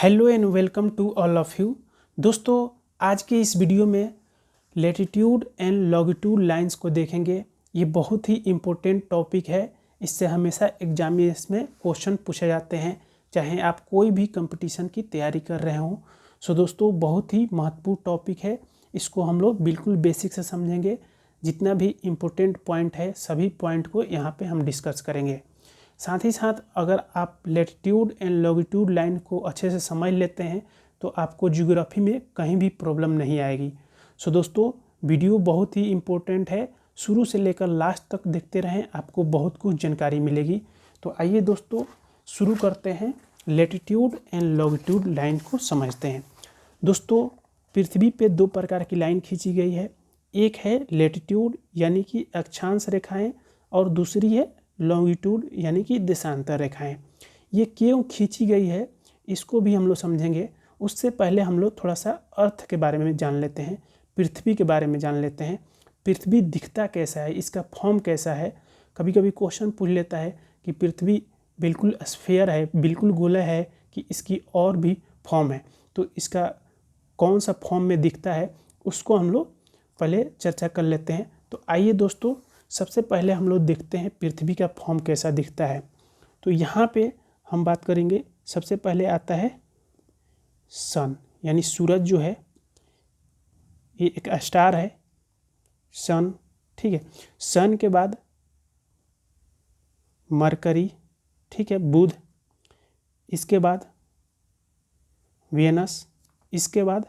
Hello and welcome to all of you. दोस्तों, आज के इस वीडियो में लैटिट्यूड एंड लॉन्गिट्यूड लाइंस को देखेंगे। ये बहुत ही इम्पोर्टेंट टॉपिक है। इससे हमेशा एग्जामिनेशन में क्वेश्चन पूछे जाते हैं, चाहे आप कोई भी कंपटीशन की तैयारी कर रहे हों। सो दोस्तों, बहुत ही महत्वपूर्ण टॉपिक है। इसको हम लोग बिल्कुल बेसिक से समझेंगे। जितना भी इम्पोर्टेंट पॉइंट है सभी पॉइंट को यहाँ पे हम डिस्कस करेंगे। साथ ही साथ अगर आप लैटिट्यूड एंड लॉन्गिट्यूड लाइन को अच्छे से समझ लेते हैं तो आपको ज्योग्राफी में कहीं भी प्रॉब्लम नहीं आएगी। सो दोस्तों, वीडियो बहुत ही इम्पोर्टेंट है, शुरू से लेकर लास्ट तक देखते रहें, आपको बहुत कुछ जानकारी मिलेगी। तो आइए दोस्तों शुरू करते हैं, लैटिट्यूड एंड लॉन्गिट्यूड लाइन को समझते हैं। दोस्तों, पृथ्वी पे दो प्रकार की लाइन खींची गई है। एक है लैटिट्यूड यानी कि अक्षांश रेखाएं, और दूसरी है लॉन्गिट्यूड यानी कि देशांतर रेखाएं। ये क्यों खींची गई है इसको भी हम लोग समझेंगे। उससे पहले हम लोग थोड़ा सा अर्थ के बारे में जान लेते हैं, पृथ्वी के बारे में जान लेते हैं। पृथ्वी दिखता कैसा है, इसका फॉर्म कैसा है। कभी कभी क्वेश्चन पूछ लेता है कि पृथ्वी बिल्कुल स्फीयर है, बिल्कुल गोला है, कि इसकी और भी फॉर्म है। तो इसका कौन सा फॉर्म में दिखता है उसको हम लोग पहले चर्चा कर लेते हैं। तो आइए दोस्तों, सबसे पहले हम लोग देखते हैं पृथ्वी का फॉर्म कैसा दिखता है। तो यहाँ पे हम बात करेंगे, सबसे पहले आता है सन, यानी सूरज जो है, ये एक स्टार है सन, ठीक है। सन के बाद मरकरी, ठीक है, बुध, इसके बाद वेनस, इसके बाद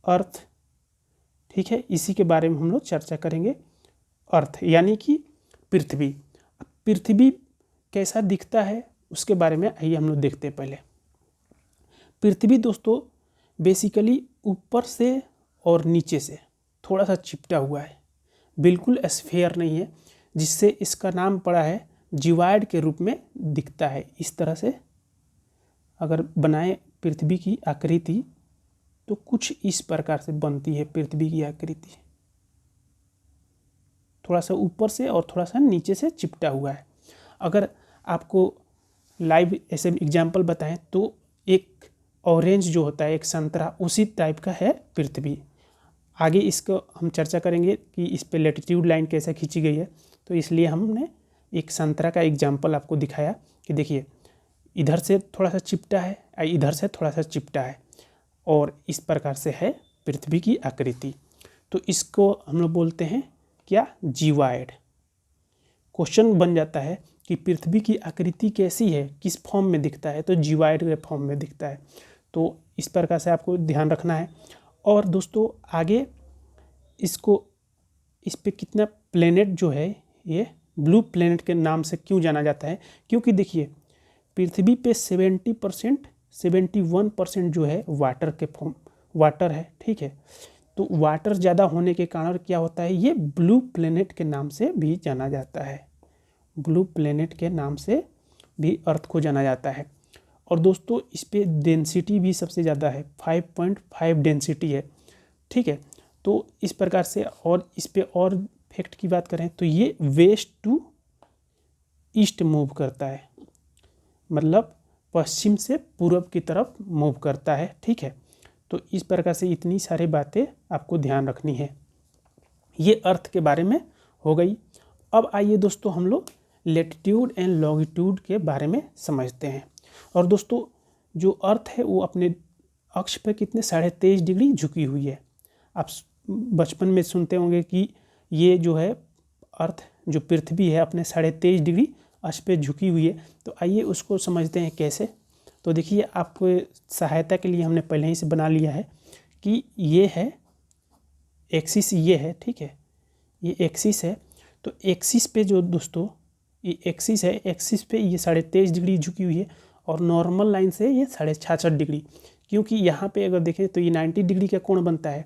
अर्थ, ठीक है। इसी के बारे में हम लोग चर्चा करेंगे, अर्थ यानी कि पृथ्वी। पृथ्वी कैसा दिखता है उसके बारे में आइए हम लोग देखते हैं। पहले पृथ्वी दोस्तों बेसिकली ऊपर से और नीचे से थोड़ा सा चिपटा हुआ है, बिल्कुल स्फीयर नहीं है, जिससे इसका नाम पड़ा है, जिवाइड के रूप में दिखता है। इस तरह से अगर बनाए पृथ्वी की आकृति तो कुछ इस प्रकार से बनती है पृथ्वी की आकृति, थोड़ा सा ऊपर से और थोड़ा सा नीचे से चिपटा हुआ है। अगर आपको लाइव ऐसे एग्जाम्पल बताएं तो एक ऑरेंज जो होता है, एक संतरा, उसी टाइप का है पृथ्वी। आगे इसको हम चर्चा करेंगे कि इस पे लैटिट्यूड लाइन कैसे खींची गई है। तो इसलिए हमने एक संतरा का एग्जाम्पल आपको दिखाया कि देखिए इधर से थोड़ा सा चिपटा है, इधर से थोड़ा सा चिपटा है, और इस प्रकार से है पृथ्वी की आकृति। तो इसको हम लोग बोलते हैं क्या, जिवाइड। क्वेश्चन बन जाता है कि पृथ्वी की आकृति कैसी है, किस फॉर्म में दिखता है, तो जिवाइड के फॉर्म में दिखता है। तो इस प्रकार से आपको ध्यान रखना है। और दोस्तों आगे इसको, इस पे कितना प्लेनेट जो है, ये ब्लू प्लेनेट के नाम से क्यों जाना जाता है, क्योंकि देखिए पृथ्वी पे 70% 71% जो है वाटर के फॉर्म, वाटर है, ठीक है। तो वाटर ज़्यादा होने के कारण क्या होता है, ये ब्लू प्लेनेट के नाम से भी जाना जाता है। ब्लू प्लेनेट के नाम से भी अर्थ को जाना जाता है। और दोस्तों इस पे डेंसिटी भी सबसे ज़्यादा है, 5.5 डेंसिटी है, ठीक है। तो इस प्रकार से, और इस पे और फैक्ट की बात करें तो ये वेस्ट टू ईस्ट मूव करता है, मतलब पश्चिम से पूर्व की तरफ मूव करता है, ठीक है। तो इस प्रकार से इतनी सारी बातें आपको ध्यान रखनी है। ये अर्थ के बारे में हो गई। अब आइए दोस्तों हम लोग लैटिट्यूड एंड लॉन्गिट्यूड के बारे में समझते हैं। और दोस्तों जो अर्थ है वो अपने अक्ष पे कितने 23.5 डिग्री झुकी हुई है। आप बचपन में सुनते होंगे कि ये जो है अर्थ, जो पृथ्वी है, अपने 23.5 डिग्री अक्ष पे झुकी हुई है। तो आइए उसको समझते हैं कैसे। तो देखिए, आपको सहायता के लिए हमने पहले ही से बना लिया है कि ये है एक्सिस, ये है, ठीक है, ये एक्सिस है। तो एक्सिस पे जो दोस्तों ये एक्सिस है, एक्सिस पे ये 23.5 डिग्री झुकी हुई है, और नॉर्मल लाइन से ये 66.5 डिग्री। क्योंकि यहाँ पे अगर देखें तो ये 90 डिग्री का कोण बनता है।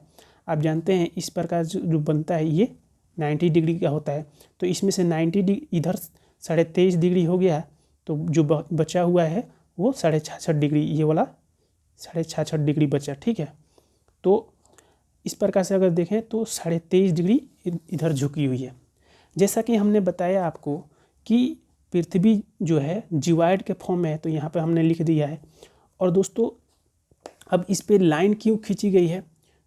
आप जानते हैं इस प्रकार जो बनता है ये 90 डिग्री का होता है। तो इसमें से 90 डिग्री इधर 23.5 डिग्री हो गया, तो जो बचा हुआ है वो 66.5 डिग्री, ये वाला 66.5 डिग्री बचा, ठीक है। तो इस प्रकार से अगर देखें तो 23.5 डिग्री इधर झुकी हुई है। जैसा कि हमने बताया आपको कि पृथ्वी जो है जिवाइड के फॉर्म में है, तो यहाँ पे हमने लिख दिया है। और दोस्तों अब इस पे लाइन क्यों खींची गई है,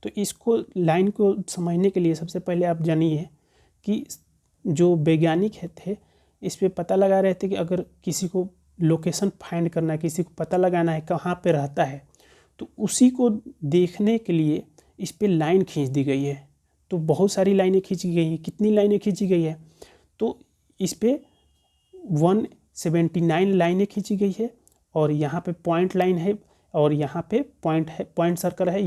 तो इसको लाइन को समझने के लिए सबसे पहले आप जानिए कि जो वैज्ञानिक थे इस पे पता लगा रहे थे कि अगर किसी को लोकेशन फाइंड करना है, किसी को पता लगाना है कहाँ पे रहता है, तो उसी को देखने के लिए इस पे लाइन खींच दी गई है। तो बहुत सारी लाइनें खींची गई हैं। कितनी लाइनें खींची गई है, तो इस पे 179 लाइनें खींची गई है और यहाँ पे पॉइंट लाइन है और यहाँ पे पॉइंट है, पॉइंट सर्कल है,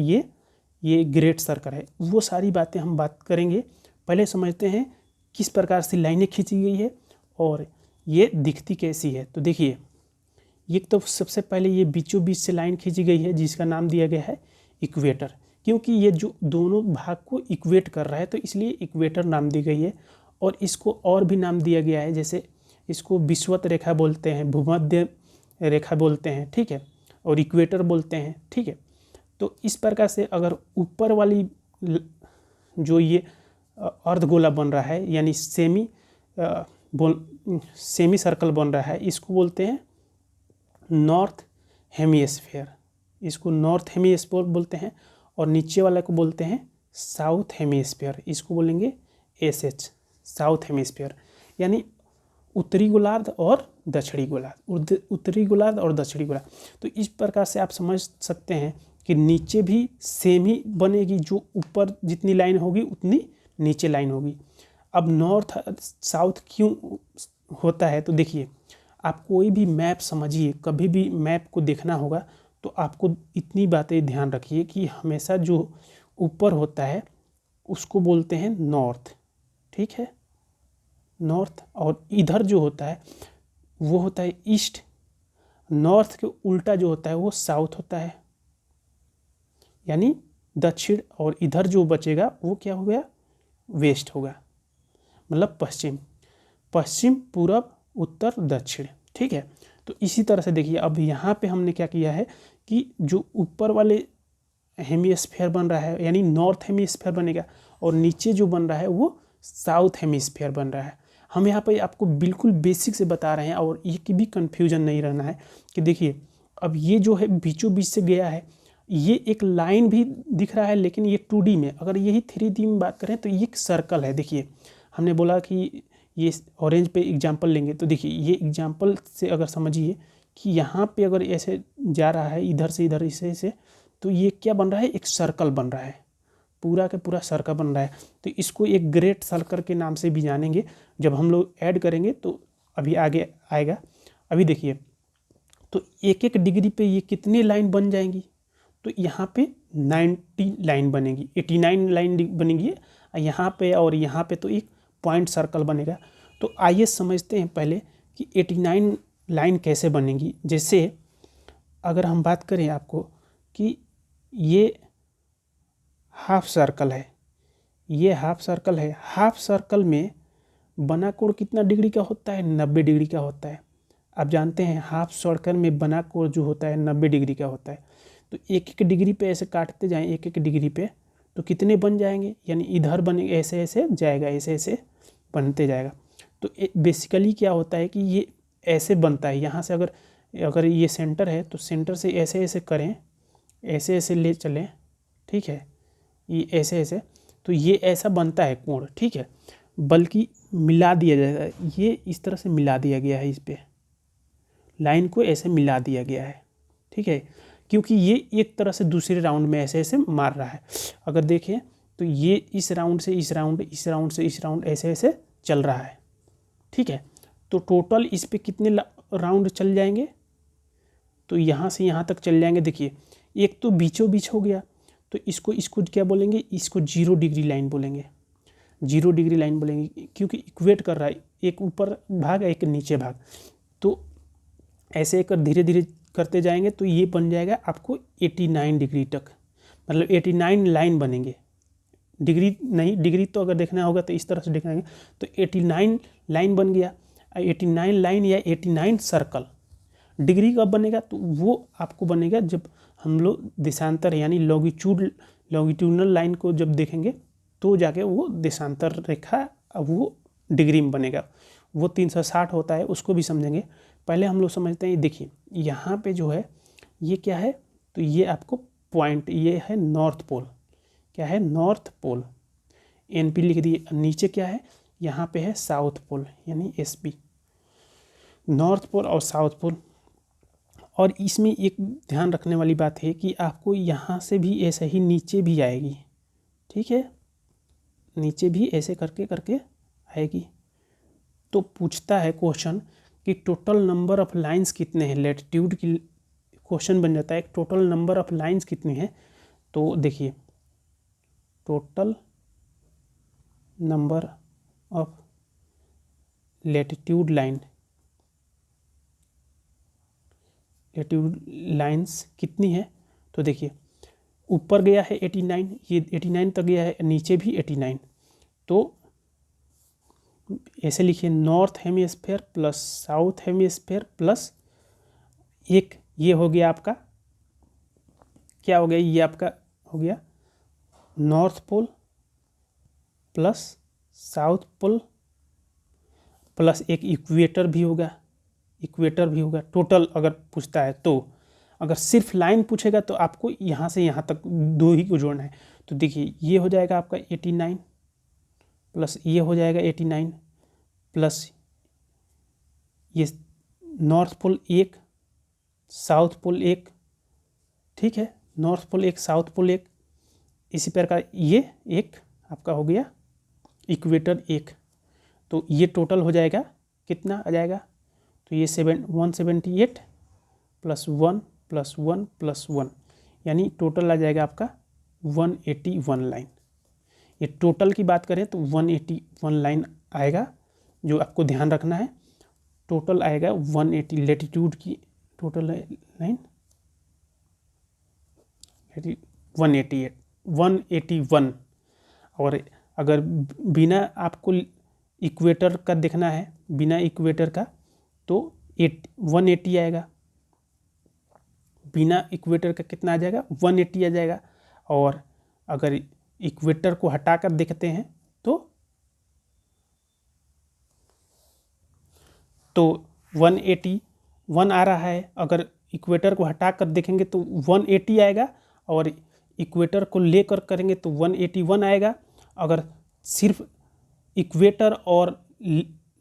ये ग्रेट सर्कल है। वो सारी बातें हम बात करेंगे। पहले समझते हैं किस प्रकार से लाइनें खींची गई है और ये दिखती कैसी है। तो देखिए, ये तो सबसे पहले ये बीचों बीच से लाइन खींची गई है जिसका नाम दिया गया है इक्वेटर, क्योंकि ये जो दोनों भाग को इक्वेट कर रहा है तो इसलिए इक्वेटर नाम दी गई है। और इसको और भी नाम दिया गया है, जैसे इसको विषुवत रेखा बोलते हैं, भूमध्य रेखा बोलते हैं, ठीक है, और इक्वेटर बोलते हैं, ठीक है। तो इस प्रकार से अगर ऊपर वाली जो ये अर्धगोला बन रहा है यानी सेमी सर्कल बन रहा है, इसको बोलते हैं नॉर्थ हेमिस्फीयर, इसको नॉर्थ हेमिस्फीयर बोलते हैं। और नीचे वाला को बोलते हैं साउथ हेमिस्फीयर, इसको बोलेंगे SH, साउथ हेमिस्फीयर, यानी उत्तरी गोलार्ध और दक्षिणी गोलार्ध, उत्तरी गोलार्ध और दक्षिणी गोलार्ध। तो इस प्रकार से आप समझ सकते हैं कि नीचे भी सेम ही बनेगी, जो ऊपर जितनी लाइन होगी उतनी नीचे लाइन होगी। अब नॉर्थ साउथ क्यों होता है, तो देखिए, आप कोई भी मैप समझिए, कभी भी मैप को देखना होगा तो आपको इतनी बातें ध्यान रखिए कि हमेशा जो ऊपर होता है उसको बोलते हैं नॉर्थ, ठीक है, नॉर्थ, और इधर जो होता है वो होता है ईस्ट। नॉर्थ के उल्टा जो होता है वो साउथ होता है, यानी दक्षिण, और इधर जो बचेगा वो क्या हो गया, वेस्ट होगा, मतलब पश्चिम, पश्चिम, पूरब, उत्तर, दक्षिण, ठीक है। तो इसी तरह से देखिए, अब यहाँ पे हमने क्या किया है कि जो ऊपर वाले हेमिस्फीयर बन रहा है यानी नॉर्थ हेमिस्फीयर बनेगा और नीचे जो बन रहा है वो साउथ हेमिस्फीयर बन रहा है। हम यहाँ पे आपको बिल्कुल बेसिक से बता रहे हैं और ये की भी कन्फ्यूजन नहीं रहना है कि देखिए, अब ये जो है बीचों बीच से गया है, ये एक लाइन भी दिख रहा है, लेकिन ये 2D में, अगर यही 3D में बात करें तो ये एक सर्कल है। देखिए, हमने बोला कि ये ऑरेंज पे एग्जाम्पल लेंगे, तो देखिए ये एग्जाम्पल से अगर समझिए कि यहाँ पे अगर ऐसे जा रहा है इधर से इधर, इसे तो ये क्या बन रहा है, एक सर्कल बन रहा है, पूरा का पूरा सर्कल बन रहा है। तो इसको एक ग्रेट सर्कल के नाम से भी जानेंगे जब हम लोग ऐड करेंगे, तो अभी आगे आएगा। अभी देखिए, तो 1-1 डिग्री पे ये कितनी लाइन बन जाएंगी, तो यहाँ पे 90 लाइन बनेगी, 89 लाइन बनेगी यहाँ पे, और यहाँ पे तो एक पॉइंट सर्कल बनेगा। तो आइए समझते हैं पहले कि 89 लाइन कैसे बनेगी। जैसे अगर हम बात करें आपको कि ये हाफ सर्कल है, ये हाफ सर्कल है, हाफ सर्कल में बना कोण कितना डिग्री का होता है, 90 डिग्री का होता है। आप जानते हैं हाफ सर्कल में बना कोण जो होता है 90 डिग्री का होता है। तो 1-1 डिग्री पे ऐसे काटते जाएं, 1-1 डिग्री पे, तो कितने बन जाएंगे, यानी इधर बने ऐसे ऐसे जाएगा, ऐसे ऐसे बनते जाएगा। तो बेसिकली क्या होता है कि ये ऐसे बनता है, यहाँ से अगर ये सेंटर है तो सेंटर से ऐसे ऐसे करें, ऐसे ऐसे ले चलें, ठीक है, ये ऐसे ऐसे, तो ये ऐसा बनता है कोण, ठीक है। बल्कि मिला दिया जाता है, ये इस तरह से मिला दिया गया है, इस पे लाइन को ऐसे मिला दिया गया है, ठीक है, क्योंकि ये एक तरह से दूसरे राउंड में ऐसे ऐसे मार रहा है। अगर देखिए तो ये इस राउंड से इस राउंड, इस राउंड से इस राउंड ऐसे ऐसे चल रहा है, ठीक है। तो टोटल इस पे कितने राउंड चल जाएंगे, तो यहाँ से यहाँ तक चल जाएंगे। देखिए, एक तो बीचों बीच हो गया, तो इसको क्या बोलेंगे, इसको 0 डिग्री लाइन बोलेंगे, 0 डिग्री लाइन बोलेंगे, क्योंकि इक्वेट कर रहा है, एक ऊपर भाग एक नीचे भाग। तो ऐसे कर धीरे धीरे करते जाएंगे तो ये बन जाएगा आपको 89 डिग्री तक, मतलब 89 लाइन बनेंगे। डिग्री नहीं, डिग्री तो अगर देखना होगा तो इस तरह से दिखाएंगे, तो 89 लाइन बन गया। 89 लाइन या 89 सर्कल डिग्री कब बनेगा, तो वो आपको बनेगा जब हम लोग देशांतर यानी लॉन्गिट्यूडनल लाइन को जब देखेंगे तो जाके वो देशांतर रेखा वो डिग्री में बनेगा। वो 360 होता है, उसको भी समझेंगे। पहले हम लोग समझते हैं, देखिए यहाँ पे जो है ये क्या है, तो ये आपको पॉइंट, ये है नॉर्थ पोल, क्या है, नॉर्थ पोल, NP लिख दिए। नीचे क्या है, यहाँ पे है साउथ पोल यानी SP, नॉर्थ पोल और साउथ पोल। और इसमें एक ध्यान रखने वाली बात है कि आपको यहाँ से भी ऐसे ही नीचे भी आएगी, ठीक है, नीचे भी ऐसे करके करके आएगी। तो पूछता है क्वेश्चन कि टोटल नंबर ऑफ लाइंस कितने हैं, लैटिट्यूड की क्वेश्चन बन जाता है, टोटल नंबर ऑफ लाइंस कितनी है। तो देखिए total number of latitude lines कितनी है, तो देखिए ऊपर गया है 89, ये 89 तक गया है, नीचे भी 89। तो ऐसे लिखिए north hemisphere plus south hemisphere plus एक, ये हो गया आपका, क्या हो गया, ये आपका हो गया north pole plus south pole plus एक इक्वेटर भी होगा, टोटल अगर पूछता है तो। अगर सिर्फ लाइन पूछेगा तो आपको यहाँ से यहाँ तक दो ही को जोड़ना है। तो देखिए ये हो जाएगा आपका 89 प्लस ये हो जाएगा 89 प्लस ये नॉर्थ पोल एक, साउथ पोल एक, ठीक है, नॉर्थ पोल एक, साउथ पोल एक, इसी प्रकार ये एक आपका हो गया इक्वेटर एक। तो ये टोटल हो जाएगा, कितना आ जाएगा, तो ये 178 प्लस 1 प्लस 1 प्लस 1, यानी टोटल आ जाएगा आपका 181 लाइन। ये टोटल की बात करें तो 181 लाइन आएगा, जो आपको ध्यान रखना है। टोटल आएगा 180, लैटिट्यूड की टोटल लाइन 181। और अगर बिना आपको इक्वेटर का देखना है, बिना इक्वेटर का, तो 180 आएगा, बिना इक्वेटर का कितना आ जाएगा, 180 आ जाएगा। और अगर इक्वेटर को हटाकर देखते हैं तो 181 आ रहा है। अगर इक्वेटर को हटाकर देखेंगे तो 180 आएगा, और इक्वेटर को लेकर करेंगे तो 181 आएगा। अगर सिर्फ इक्वेटर और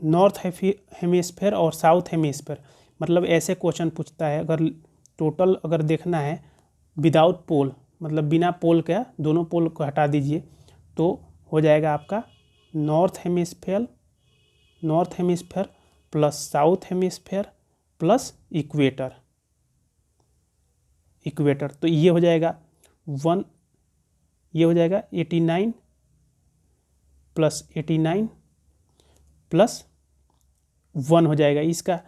नॉर्थ हेमिस्फेयर और साउथ हेमिस्फेयर, मतलब ऐसे क्वेश्चन पूछता है। अगर टोटल अगर देखना है विदाउट पोल, मतलब बिना पोल का, दोनों पोल को हटा दीजिए, तो हो जाएगा आपका north hemisphere plus south hemisphere plus equator. तो ये हो जाएगा 89 प्लस 89 प्लस 1 हो जाएगा इसका,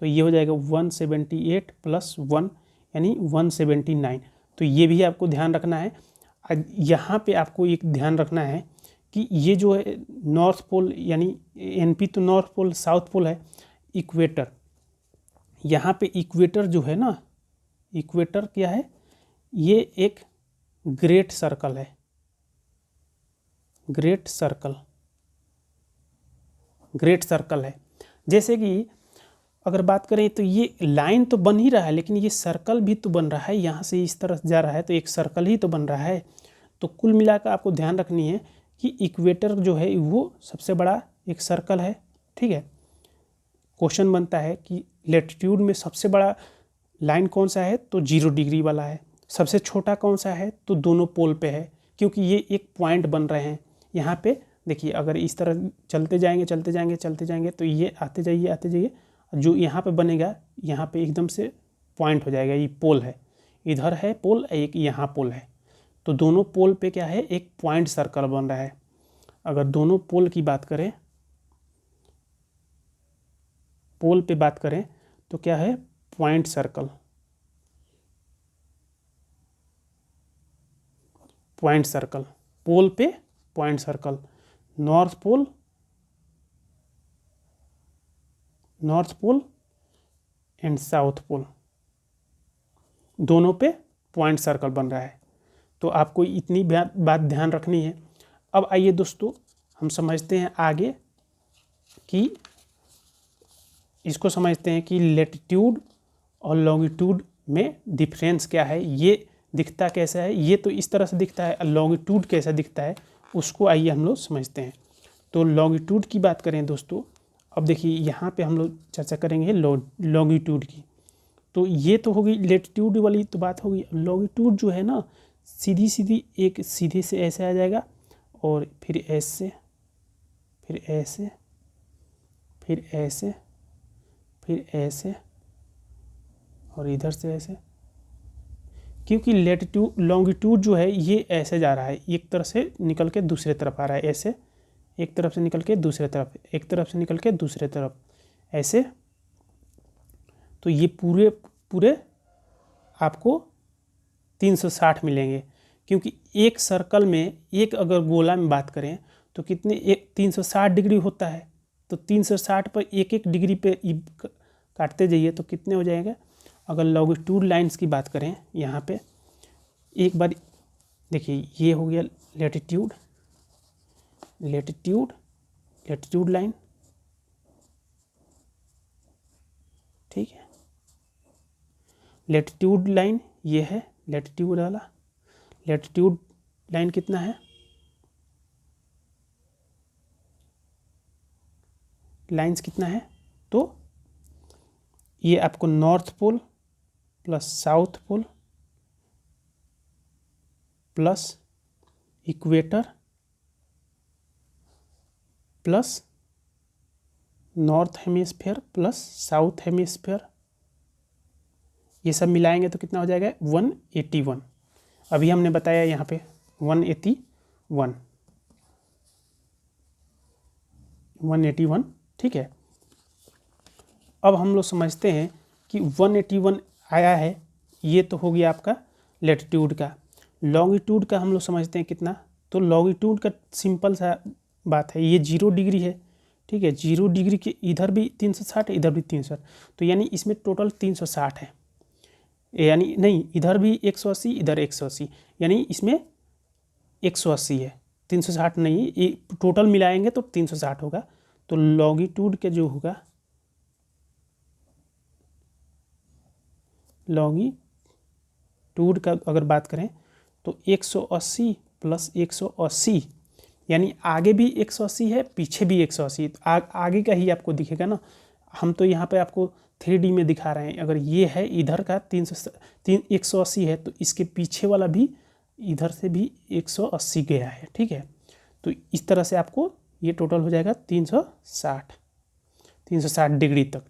तो ये हो जाएगा 178 प्लस 1 यानी 179। तो ये भी आपको ध्यान रखना है। यहाँ पे आपको एक ध्यान रखना है कि ये जो है नॉर्थ पोल यानी NP तो नॉर्थ पोल, साउथ पोल है, इक्वेटर, यहाँ पे इक्वेटर जो है ना, इक्वेटर क्या है, ये एक ग्रेट सर्कल है, ग्रेट सर्कल है। जैसे कि अगर बात करें तो ये लाइन तो बन ही रहा है, लेकिन ये सर्कल भी तो बन रहा है, यहाँ से इस तरह जा रहा है तो एक सर्कल ही तो बन रहा है। तो कुल मिलाकर आपको ध्यान रखनी है कि इक्वेटर जो है वो सबसे बड़ा एक सर्कल है, ठीक है। क्वेश्चन बनता है कि लैटिट्यूड में सबसे बड़ा लाइन कौन सा है, तो 0 डिग्री वाला है। सबसे छोटा कौन सा है, तो दोनों पोल पे है, क्योंकि ये एक पॉइंट बन रहे हैं। यहाँ पे देखिए अगर इस तरह चलते जाएंगे तो ये आते जाइए, जो यहाँ पे बनेगा, यहाँ पे एकदम से पॉइंट हो जाएगा, ये पोल है, इधर है पोल, एक यहाँ पोल है। तो दोनों पोल पे क्या है, एक पॉइंट सर्कल बन रहा है। अगर दोनों पोल की बात करें, पोल पे बात करें तो क्या है, पॉइंट सर्कल, पोल पे point circle, north pole and south pole, दोनों पे पॉइंट सर्कल बन रहा है। तो आपको इतनी बात ध्यान रखनी है। अब आइए दोस्तों हम समझते हैं आगे कि इसको समझते हैं कि लैटिट्यूड और लॉन्गिट्यूड में डिफरेंस क्या है, ये दिखता कैसा है, ये तो इस तरह से दिखता है, लॉन्गिट्यूड कैसा दिखता है उसको आइए हम लोग समझते हैं। तो लॉन्गिट्यूड की बात करें दोस्तों, अब देखिए यहाँ पे हम लोग चर्चा करेंगे लॉन्गिट्यूड की। तो ये तो होगी लेटीट्यूड वाली तो बात होगी। लॉन्गिट्यूड जो है ना, सीधी सीधी एक सीधे से ऐसे आ जाएगा और फिर ऐसे, फिर ऐसे, फिर ऐसे, फिर ऐसे और इधर से ऐसे, क्योंकि लेटीट्यूड लॉन्गिट्यूड जो है ये ऐसे जा रहा है, एक तरफ से निकल के दूसरे तरफ आ रहा है, ऐसे एक तरफ से निकल के दूसरे तरफ, एक तरफ से निकल के दूसरे तरफ, ऐसे। तो ये पूरे पूरे आपको 360 मिलेंगे, क्योंकि एक सर्कल में, एक अगर गोला में बात करें तो कितने, एक 360 डिग्री होता है। तो 360 पर एक एक डिग्री पे काटते जाइए तो कितने हो जाएंगे। अगर लॉन्गिट्यूड लाइंस की बात करें यहाँ पे, एक बार देखिए ये हो गया लेटीट्यूड, लेटीट्यूड, लेटीट्यूड लाइन, ठीक है। लेटीट्यूड लाइन ये है, लेटीट्यूड वाला लेटीट्यूड लाइन कितना है, लाइंस कितना है, तो ये आपको north pole plus south pole plus equator plus north hemisphere plus south hemisphere, ये सब मिलाएंगे तो कितना हो जाएगा 181। अभी हमने बताया यहाँ पे 181, ठीक है। अब हम लोग समझते हैं कि 181 आया है, ये तो हो गया आपका लेटीट्यूड का। लॉन्गिट्यूड का हम लोग समझते हैं कितना, तो लॉन्गिट्यूड का सिंपल सा बात है, ये 0 डिग्री है, ठीक है। 0 डिग्री के इधर भी 360 है, इधर भी 360, तो यानी इसमें टोटल 360 है, यानी नहीं, इधर भी 180, इधर 180, यानी इसमें 180 है, 360 नहीं, ये टोटल मिलाएंगे तो 360 होगा। तो लॉन्गिट्यूड के जो होगा, लॉन्गिट्यूड का अगर बात करें तो 180 प्लस 180, यानी आगे भी 180 है, पीछे भी 180, आगे का ही आपको दिखेगा ना। हम तो यहाँ पे आपको 3D में दिखा रहे हैं। अगर ये है इधर का 180 है, तो इसके पीछे वाला भी इधर से भी 180 गया है, ठीक है। तो इस तरह से आपको ये टोटल हो जाएगा 360 डिग्री तक,